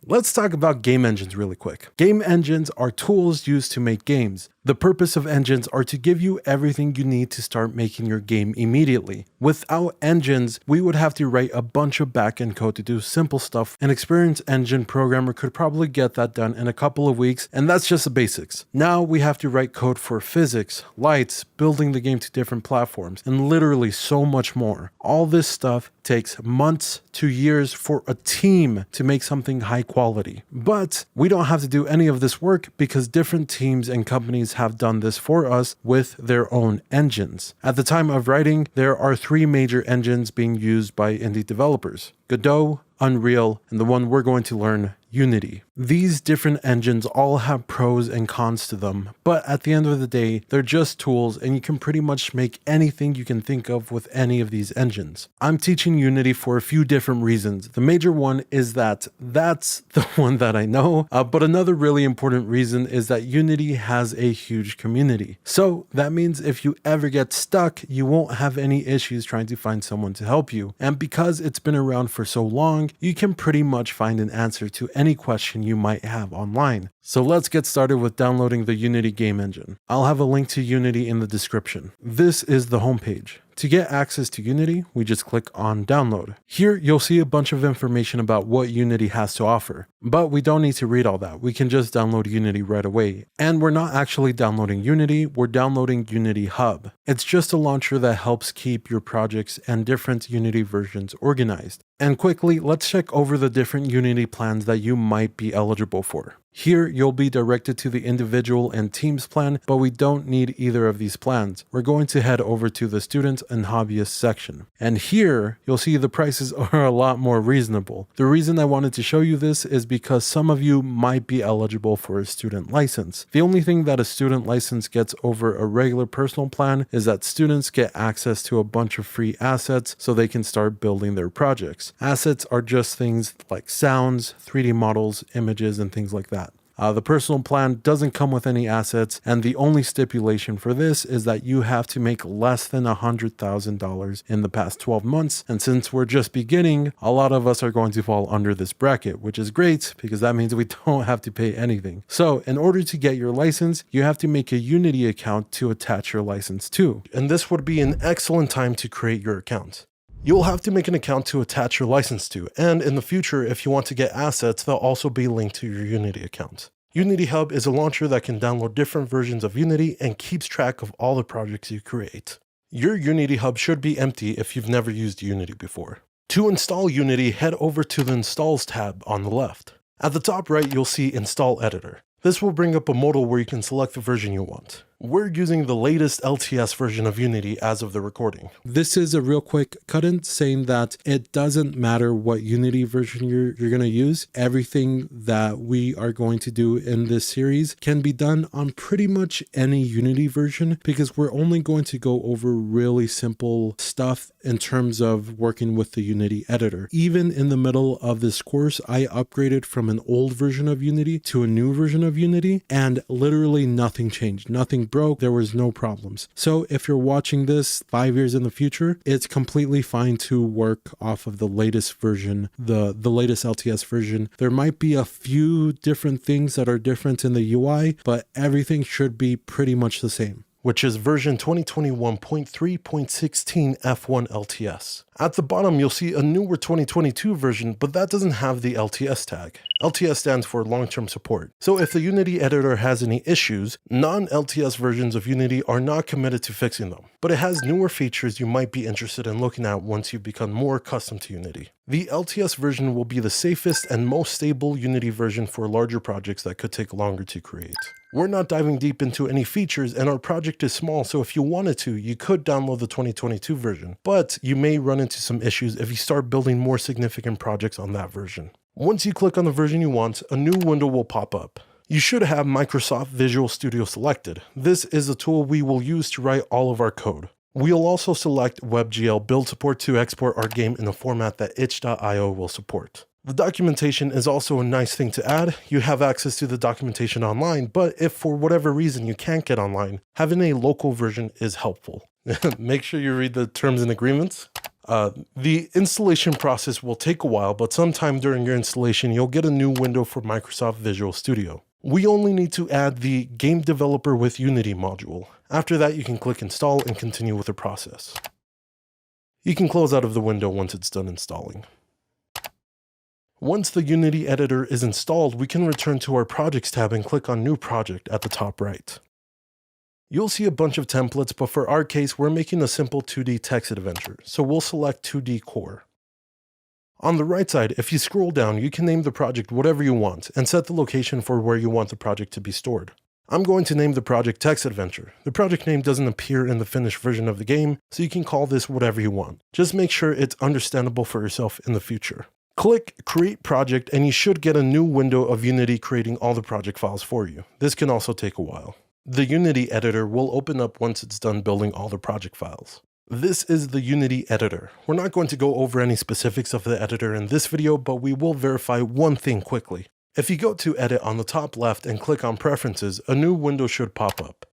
Let's talk about game engines really quick. Game engines are tools used to make games. The purpose of engines are to give you everything you need to start making your game immediately. Without engines, we would have to write a bunch of backend code to do simple stuff. An experienced engine programmer could probably get that done in a couple of weeks, and that's just the basics. Now we have to write code for physics, lights, building the game to different platforms, and literally so much more. All this stuff takes months to years for a team to make something high quality. But we don't have to do any of this work because different teams and companies have done this for us with their own engines. At the time of writing, there are 3 major engines being used by indie developers: Godot, Unreal, and the one we're going to learn, Unity. These different engines all have pros and cons to them, but at the end of the day, they're just tools and you can pretty much make anything you can think of with any of these engines. I'm teaching Unity for a few different reasons. The major one is that that's the one that I know, but another really important reason is that Unity has a huge community. So that means if you ever get stuck, you won't have any issues trying to find someone to help you. And because it's been around for so long, you can pretty much find an answer to any question you might have online. So let's get started with downloading the Unity game engine. I'll have a link to Unity in the description. This is the homepage. To get access to Unity, we just click on download. Here you'll see a bunch of information about what Unity has to offer, but we don't need to read all that. We can just download Unity right away. And we're not actually downloading Unity, we're downloading Unity Hub. It's just a launcher that helps keep your projects and different Unity versions organized. And quickly, let's check over the different Unity plans that you might be eligible for. Here, you'll be directed to the individual and teams plan, but we don't need either of these plans. We're going to head over to the students and hobbyists section. And here, you'll see the prices are a lot more reasonable. The reason I wanted to show you this is because some of you might be eligible for a student license. The only thing that a student license gets over a regular personal plan is that students get access to a bunch of free assets so they can start building their projects. Assets are just things like sounds, 3D models, images, and things like that. The personal plan doesn't come with any assets, and the only stipulation for this is that you have to make less than $100,000 in the past 12 months. And since we're just beginning, a lot of us are going to fall under this bracket, which is great because that means we don't have to pay anything. So in order to get your license, you have to make a Unity account to attach your license to. And this would be an excellent time to create your account. You'll have to make an account to attach your license to, and in the future, if you want to get assets, they'll also be linked to your Unity account. Unity Hub is a launcher that can download different versions of Unity and keeps track of all the projects you create. Your Unity Hub should be empty if you've never used Unity before. To install Unity, head over to the Installs tab on the left. At the top right, you'll see Install Editor. This will bring up a modal where you can select the version you want. We're using the latest LTS version of Unity as of the recording. This is a real quick cut-in saying that it doesn't matter what Unity version you're going to use. Everything that we are going to do in this series can be done on pretty much any Unity version because we're only going to go over really simple stuff in terms of working with the Unity editor. Even in the middle of this course, I upgraded from an old version of Unity to a new version of Unity, and literally nothing changed. Nothing broke. There was no problems. So if you're watching this 5 years in the future, it's completely fine to work off of the latest version, the latest LTS version. There might be a few different things that are different in the UI, but everything should be pretty much the same, which is version 2021.3.16 F1 LTS. At the bottom, you'll see a newer 2022 version, but that doesn't have the LTS tag. LTS stands for long-term support. So if the Unity editor has any issues, non-LTS versions of Unity are not committed to fixing them, but it has newer features you might be interested in looking at once you become more accustomed to Unity. The LTS version will be the safest and most stable Unity version for larger projects that could take longer to create. We're not diving deep into any features, and our project is small, so if you wanted to, you could download the 2022 version, but you may run into some issues if you start building more significant projects on that version. Once you click on the version you want, a new window will pop up. You should have Microsoft Visual Studio selected. This is the tool we will use to write all of our code. We'll also select WebGL build support to export our game in a format that itch.io will support. The documentation is also a nice thing to add. You have access to the documentation online, but if for whatever reason you can't get online, having a local version is helpful. Make sure you read the terms and agreements. The installation process will take a while, but sometime during your installation, you'll get a new window for Microsoft Visual Studio. We only need to add the Game Developer with Unity module. After that, you can click Install and continue with the process. You can close out of the window once it's done installing. Once the Unity editor is installed, we can return to our Projects tab and click on New Project at the top right. You'll see a bunch of templates, but for our case, we're making a simple 2D text adventure, so we'll select 2D Core. On the right side, if you scroll down, you can name the project whatever you want and set the location for where you want the project to be stored. I'm going to name the project Text Adventure. The project name doesn't appear in the finished version of the game, so you can call this whatever you want. Just make sure it's understandable for yourself in the future. Click Create Project and you should get a new window of Unity creating all the project files for you. This can also take a while. The Unity editor will open up once it's done building all the project files. This is the Unity editor. We're not going to go over any specifics of the editor in this video, but we will verify one thing quickly. If you go to Edit on the top left and click on Preferences, a new window should pop up.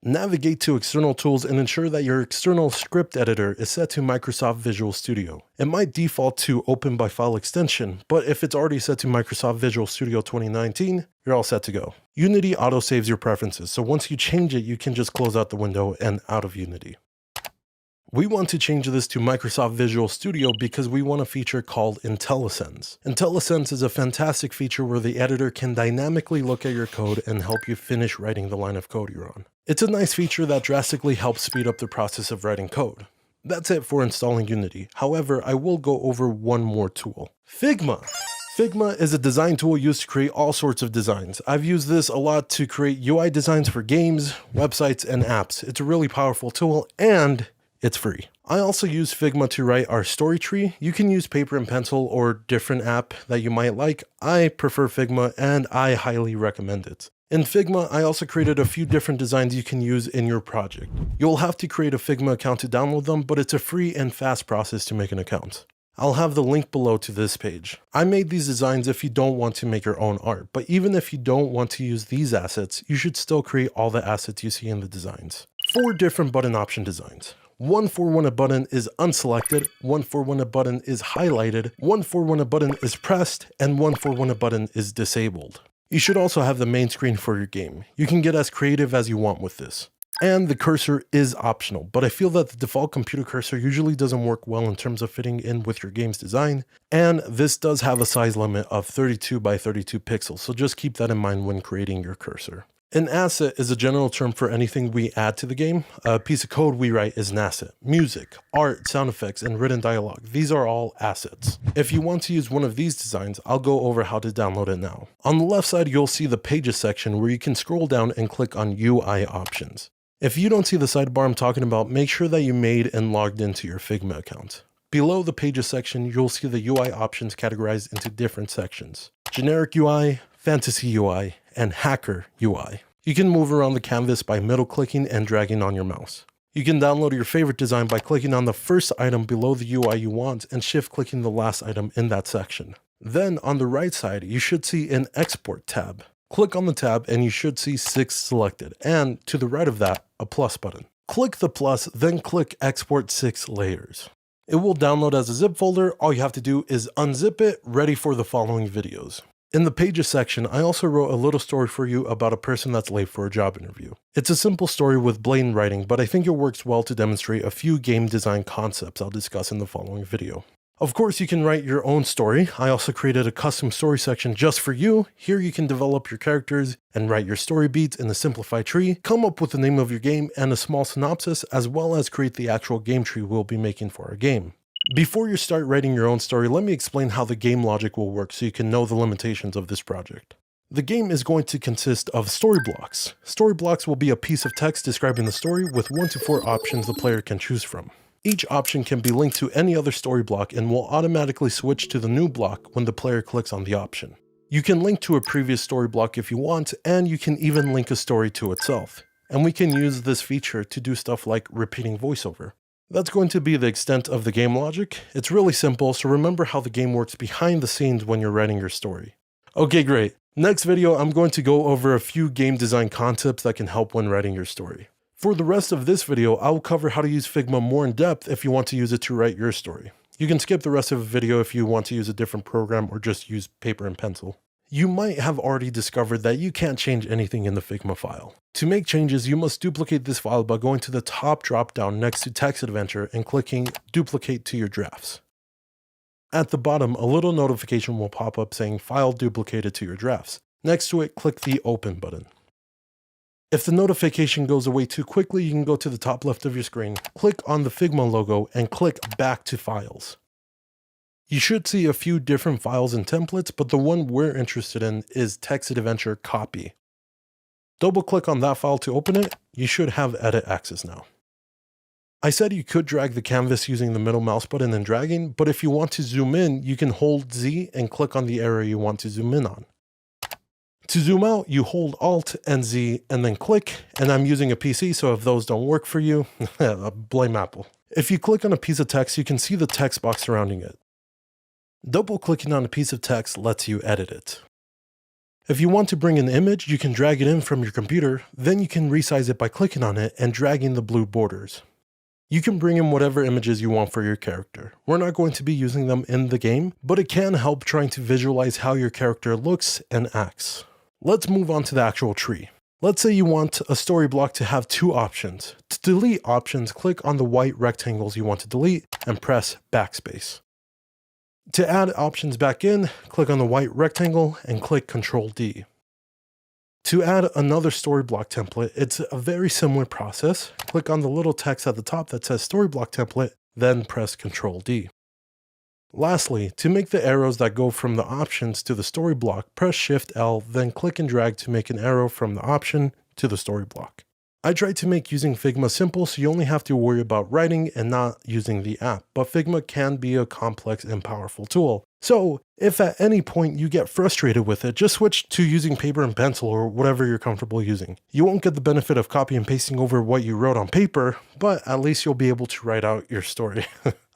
Navigate to External Tools and ensure that your external script editor is set to Microsoft Visual Studio. It might default to Open by File Extension, but if it's already set to Microsoft Visual Studio 2019, you're all set to go. Unity auto-saves your preferences, so once you change it, you can just close out the window and out of Unity. We want to change this to Microsoft Visual Studio because we want a feature called Intellisense. Intellisense is a fantastic feature where the editor can dynamically look at your code and help you finish writing the line of code you're on. It's a nice feature that drastically helps speed up the process of writing code. That's it for installing Unity. However, I will go over one more tool. Figma. Figma is a design tool used to create all sorts of designs. I've used this a lot to create UI designs for games, websites, and apps. It's a really powerful tool and it's free. I also use Figma to write our story tree. You can use paper and pencil or different app that you might like. I prefer Figma and I highly recommend it. In Figma, I also created a few different designs you can use in your project. You'll have to create a Figma account to download them, but it's a free and fast process to make an account. I'll have the link below to this page. I made these designs if you don't want to make your own art, but even if you don't want to use these assets, you should still create all the assets you see in the designs. 4 different button option designs. One for when a button is unselected, one for when a button is highlighted, one for when a button is pressed, and one for when a button is disabled. You should also have the main screen for your game. You can get as creative as you want with this. And the cursor is optional, but I feel that the default computer cursor usually doesn't work well in terms of fitting in with your game's design, and this does have a size limit of 32 by 32 pixels, so just keep that in mind when creating your cursor. An asset is a general term for anything we add to the game. A piece of code we write is an asset. Music, art, sound effects, and written dialogue. These are all assets. If you want to use one of these designs, I'll go over how to download it now. On the left side, you'll see the Pages section where you can scroll down and click on UI options. If you don't see the sidebar I'm talking about, make sure that you made and logged into your Figma account. Below the Pages section, you'll see the UI options categorized into different sections. Generic UI, Fantasy UI, and Hacker UI. You can move around the canvas by middle clicking and dragging on your mouse. You can download your favorite design by clicking on the first item below the UI you want and shift clicking the last item in that section. Then on the right side, you should see an Export tab. Click on the tab and you should see 6 selected, and to the right of that, a plus button. Click the plus, then click Export 6 layers. It will download as a zip folder. All you have to do is unzip it, ready for the following videos. In the Pages section, I also wrote a little story for you about a person that's late for a job interview. It's a simple story with blatant writing, but I think it works well to demonstrate a few game design concepts I'll discuss in the following video. Of course, you can write your own story. I also created a custom story section just for you. Here you can develop your characters and write your story beats in a simplified tree, come up with the name of your game and a small synopsis, as well as create the actual game tree we'll be making for our game. Before you start writing your own story, let me explain how the game logic will work so you can know the limitations of this project. The game is going to consist of story blocks. Story blocks will be a piece of text describing the story with 1 to 4 options the player can choose from. Each option can be linked to any other story block and will automatically switch to the new block when the player clicks on the option. You can link to a previous story block if you want, and you can even link a story to itself. And we can use this feature to do stuff like repeating voiceover. That's going to be the extent of the game logic. It's really simple, so remember how the game works behind the scenes when you're writing your story. Okay, great. Next video, I'm going to go over a few game design concepts that can help when writing your story. For the rest of this video, I'll cover how to use Figma more in depth if you want to use it to write your story. You can skip the rest of the video if you want to use a different program or just use paper and pencil. You might have already discovered that you can't change anything in the Figma file. To make changes, you must duplicate this file by going to the top drop down next to Text Adventure and clicking Duplicate to your drafts. At the bottom, a little notification will pop up saying File duplicated to your drafts. Next to it, click the Open button. If the notification goes away too quickly, you can go to the top left of your screen, click on the Figma logo, and click Back to Files. You should see a few different files and templates, but the one we're interested in is Text Adventure Copy. Double click on that file to open it. You should have edit access now. I said you could drag the canvas using the middle mouse button and dragging, but if you want to zoom in, you can hold Z and click on the area you want to zoom in on. To zoom out, you hold Alt and Z and then click, and I'm using a PC, so if those don't work for you, blame Apple. If you click on a piece of text, you can see the text box surrounding it. Double clicking on a piece of text lets you edit it. If you want to bring an image, you can drag it in from your computer, then you can resize it by clicking on it and dragging the blue borders. You can bring in whatever images you want for your character. We're not going to be using them in the game, but it can help trying to visualize how your character looks and acts. Let's move on to the actual tree. Let's say you want a story block to have two options. To delete options, click on the white rectangles you want to delete and press backspace. To add options back in, click on the white rectangle and click Ctrl D. To add another story block template, it's a very similar process. Click on the little text at the top that says story block template, then press Ctrl D. Lastly, to make the arrows that go from the options to the story block, press Shift L, then click and drag to make an arrow from the option to the story block. I tried to make using Figma simple so you only have to worry about writing and not using the app, but Figma can be a complex and powerful tool. So if at any point you get frustrated with it, just switch to using paper and pencil or whatever you're comfortable using. You won't get the benefit of copy and pasting over what you wrote on paper, but at least you'll be able to write out your story.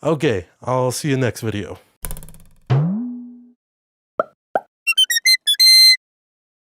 Okay, I'll see you next video.